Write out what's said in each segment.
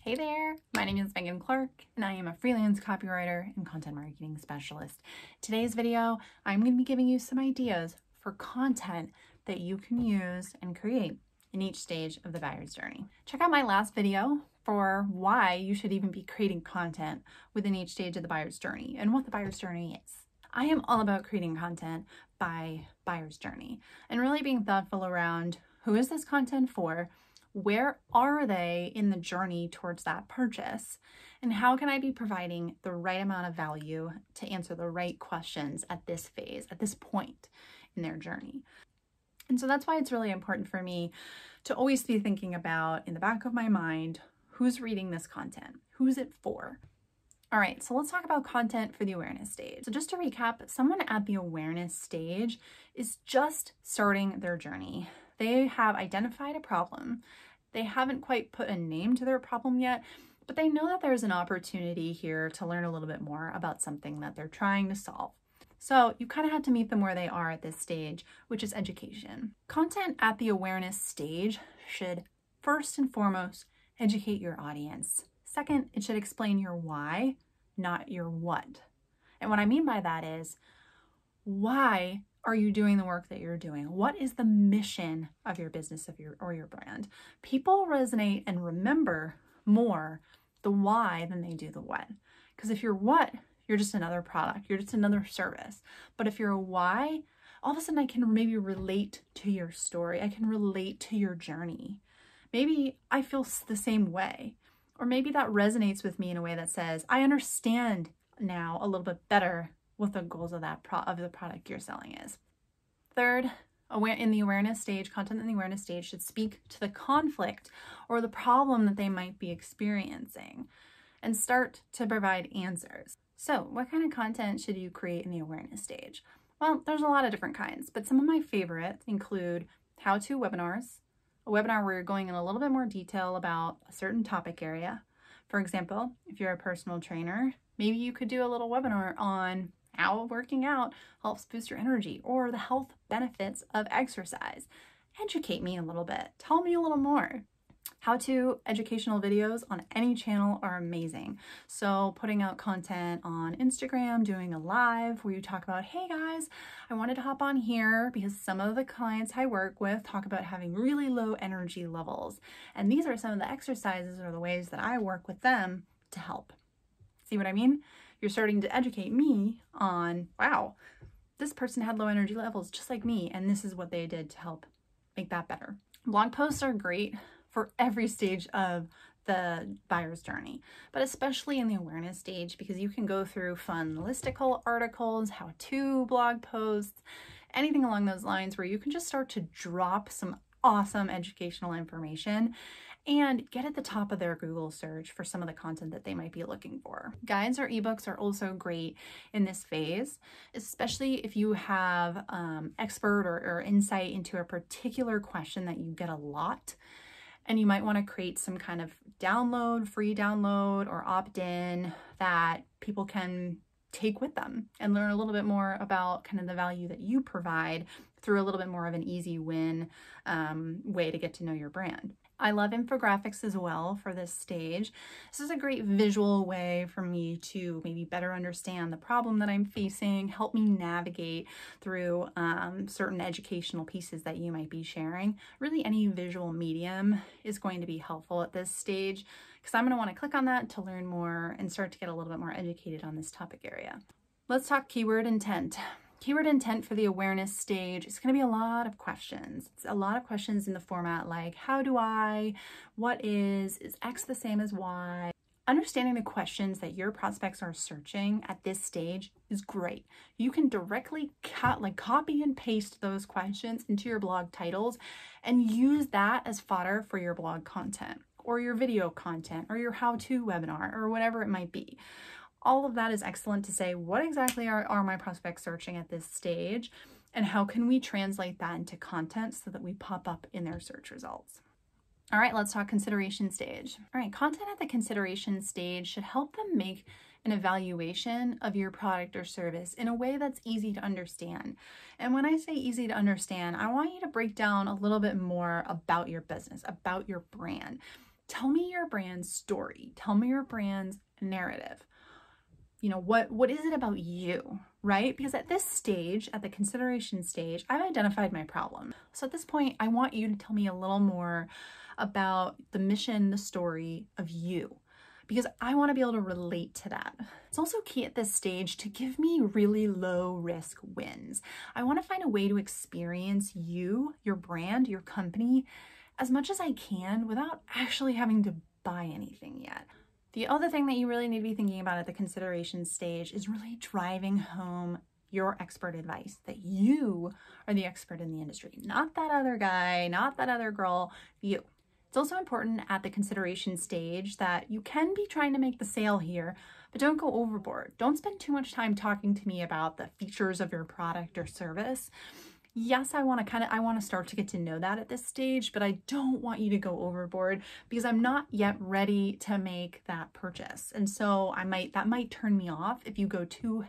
Hey there, my name is Megan Clark and I am a freelance copywriter and content marketing specialist. Today's video, I'm going to be giving you some ideas for content that you can use and create in each stage of the buyer's journey. Check out my last video for why you should even be creating content within each stage of the buyer's journey and what the buyer's journey is. I am all about creating content by buyer's journey and really being thoughtful around who is this content for, where are they in the journey towards that purchase, and how can I be providing the right amount of value to answer the right questions at this phase, at this point in their journey. And so that's why it's really important for me to always be thinking about, in the back of my mind, who's reading this content? Who's it for? All right, so let's talk about content for the awareness stage. So just to recap, someone at the awareness stage is just starting their journey. They have identified a problem. They haven't quite put a name to their problem yet, but they know that there's an opportunity here to learn a little bit more about something that they're trying to solve. So you kind of have to meet them where they are at this stage, which is education. Content at the awareness stage should first and foremost educate your audience. Second, it should explain your why, not your what. And what I mean by that is, why are you doing the work that you're doing? What is the mission of your business or your brand? People resonate and remember more the why than they do the what. Because if you're what, you're just another product, you're just another service. But if you're a why, all of a sudden I can maybe relate to your story. I can relate to your journey. Maybe I feel the same way. Or maybe that resonates with me in a way that says, I understand now a little bit better what the goals of the product you're selling is. Third, in the awareness stage, content in the awareness stage should speak to the conflict or the problem that they might be experiencing and start to provide answers. So what kind of content should you create in the awareness stage? Well, there's a lot of different kinds, but some of my favorites include how-to webinars, a webinar where you're going in a little bit more detail about a certain topic area. For example, if you're a personal trainer, maybe you could do a little webinar on how working out helps boost your energy or the health benefits of exercise. Educate me a little bit. Tell me a little more. How-to educational videos on any channel are amazing. So putting out content on Instagram, doing a live where you talk about, hey guys, I wanted to hop on here because some of the clients I work with talk about having really low energy levels. And these are some of the exercises or the ways that I work with them to help. See what I mean? You're starting to educate me on, wow, this person had low energy levels just like me, and this is what they did to help make that better. Blog posts are great for every stage of the buyer's journey, but especially in the awareness stage, because you can go through fun listicle articles, how-to blog posts, anything along those lines where you can just start to drop some awesome educational information and get at the top of their Google search for some of the content that they might be looking for. Guides or ebooks are also great in this phase, especially if you have expert or insight into a particular question that you get a lot. And you might want to create some kind of download, free download, or opt-in that people can take with them and learn a little bit more about kind of the value that you provide through a little bit more of an easy win way to get to know your brand. I love infographics as well for this stage. This is a great visual way for me to maybe better understand the problem that I'm facing, help me navigate through certain educational pieces that you might be sharing. Really, any visual medium is going to be helpful at this stage because I'm going to want to click on that to learn more and start to get a little bit more educated on this topic area. Let's talk keyword intent. Keyword intent for the awareness stage is going to be a lot of questions. It's a lot of questions in the format like, how do I, what is X the same as Y? Understanding the questions that your prospects are searching at this stage is great. You can directly copy and paste those questions into your blog titles and use that as fodder for your blog content or your video content or your how-to webinar or whatever it might be. All of that is excellent to say, what exactly are my prospects searching at this stage, and how can we translate that into content so that we pop up in their search results? All right, let's talk consideration stage. All right, content at the consideration stage should help them make an evaluation of your product or service in a way that's easy to understand. And when I say easy to understand, I want you to break down a little bit more about your business, about your brand. Tell me your brand's story. Tell me your brand's narrative. You know, what is it about you, right? Because at this stage, at the consideration stage, I've identified my problem. So at this point, I want you to tell me a little more about the mission, the story of you, because I want to be able to relate to that. It's also key at this stage to give me really low risk wins. I want to find a way to experience you, your brand, your company, as much as I can without actually having to buy anything yet. The other thing that you really need to be thinking about at the consideration stage is really driving home your expert advice, that you are the expert in the industry, not that other guy, not that other girl, you. It's also important at the consideration stage that you can be trying to make the sale here, but don't go overboard. Don't spend too much time talking to me about the features of your product or service. Yes, I want to start to get to know that at this stage, but I don't want you to go overboard because I'm not yet ready to make that purchase. And so that might turn me off if you go too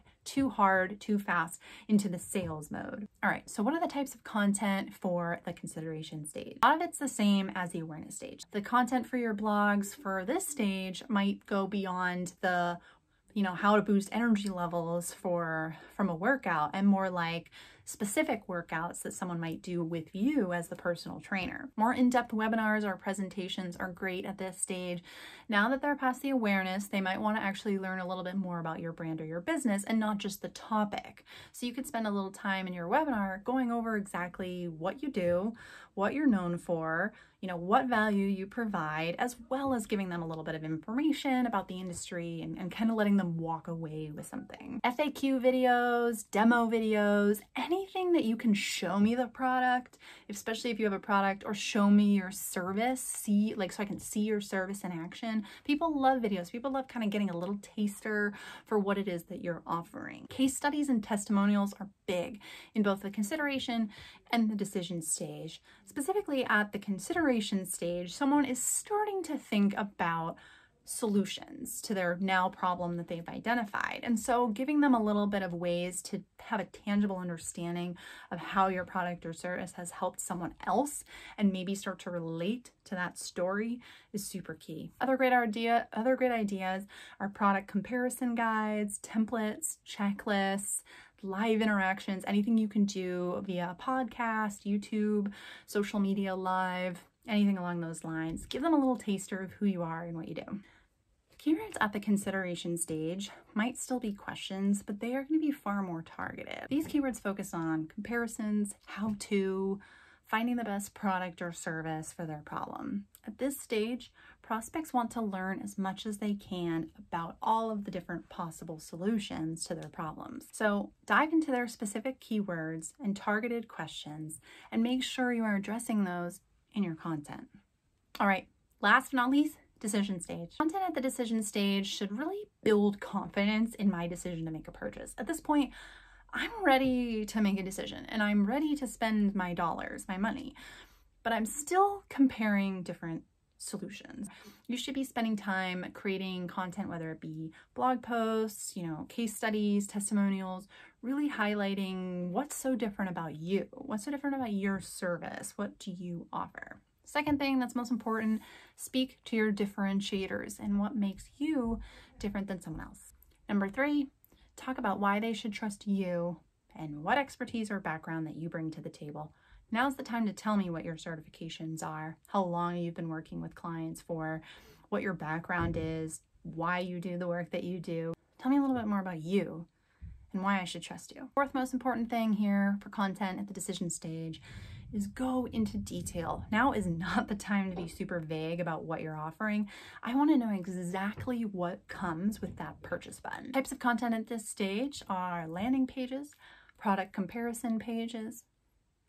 hard, too fast into the sales mode. All right, so what are the types of content for the consideration stage? A lot of it's the same as the awareness stage. The content for your blogs for this stage might go beyond the, you know, how to boost energy levels from a workout, and more like specific workouts that someone might do with you as the personal trainer. More in-depth webinars or presentations are great at this stage. Now that they're past the awareness, they might want to actually learn a little bit more about your brand or your business and not just the topic. So you could spend a little time in your webinar going over exactly what you do, what you're known for, you know, what value you provide, as well as giving them a little bit of information about the industry and kind of letting them walk away with something. FAQ videos, demo videos, anything that you can show me the product, especially if you have a product, or show me your service, so I can see your service in action. People love videos. People love kind of getting a little taster for what it is that you're offering. Case studies and testimonials are big in both the consideration and the decision stage. Specifically at the consideration stage, someone is starting to think about solutions to their now problem that they've identified. And so giving them a little bit of ways to have a tangible understanding of how your product or service has helped someone else and maybe start to relate to that story is super key. Other great ideas are product comparison guides, templates, checklists, live interactions, anything you can do via a podcast, YouTube, social media live, anything along those lines. Give them a little taster of who you are and what you do. Keywords at the consideration stage might still be questions, but they are going to be far more targeted. These keywords focus on comparisons, how to, finding the best product or service for their problem. At this stage, prospects want to learn as much as they can about all of the different possible solutions to their problems. So dive into their specific keywords and targeted questions and make sure you are addressing those in your content. All right, last but not least, decision stage. Content at the decision stage should really build confidence in my decision to make a purchase. At this point, I'm ready to make a decision and I'm ready to spend my dollars, my money, but I'm still comparing different solutions. You should be spending time creating content, whether it be blog posts, you know, case studies, testimonials, really highlighting what's so different about you, what's so different about your service, what do you offer. Second thing that's most important, speak to your differentiators and what makes you different than someone else. Number 3, talk about why they should trust you and what expertise or background that you bring to the table. Now's the time to tell me what your certifications are, how long you've been working with clients for, what your background is, why you do the work that you do. Tell me a little bit more about you and why I should trust you. Fourth most important thing here for content at the decision stage is go into detail. Now is not the time to be super vague about what you're offering. I want to know exactly what comes with that purchase button. Types of content at this stage are landing pages, product comparison pages,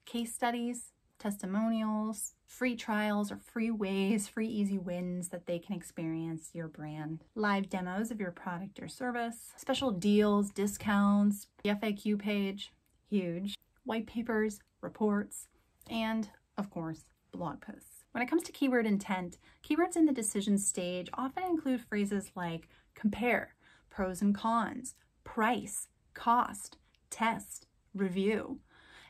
case studies, testimonials, free trials or free ways, free easy wins that they can experience your brand, live demos of your product or service, special deals, discounts, the FAQ page, huge, white papers, reports, and of course, blog posts. When it comes to keyword intent, keywords in the decision stage often include phrases like compare, pros and cons, price, cost, test, review.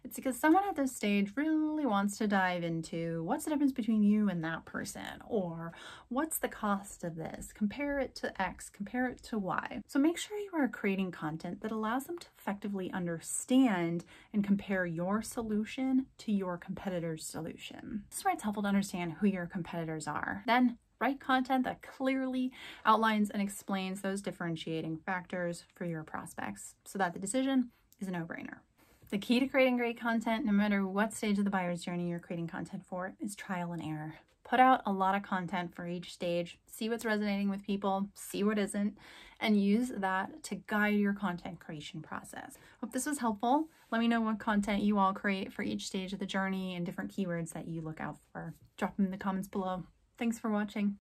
It's because someone at this stage really wants to dive into what's the difference between you and that person, or what's the cost of this? Compare it to X, compare it to Y. So make sure you are creating content that allows them to effectively understand and compare your solution to your competitor's solution. This is where it's helpful to understand who your competitors are. Then write content that clearly outlines and explains those differentiating factors for your prospects so that the decision is a no-brainer. The key to creating great content, no matter what stage of the buyer's journey you're creating content for, is trial and error. Put out a lot of content for each stage, see what's resonating with people, see what isn't, and use that to guide your content creation process. Hope this was helpful. Let me know what content you all create for each stage of the journey and different keywords that you look out for. Drop them in the comments below. Thanks for watching.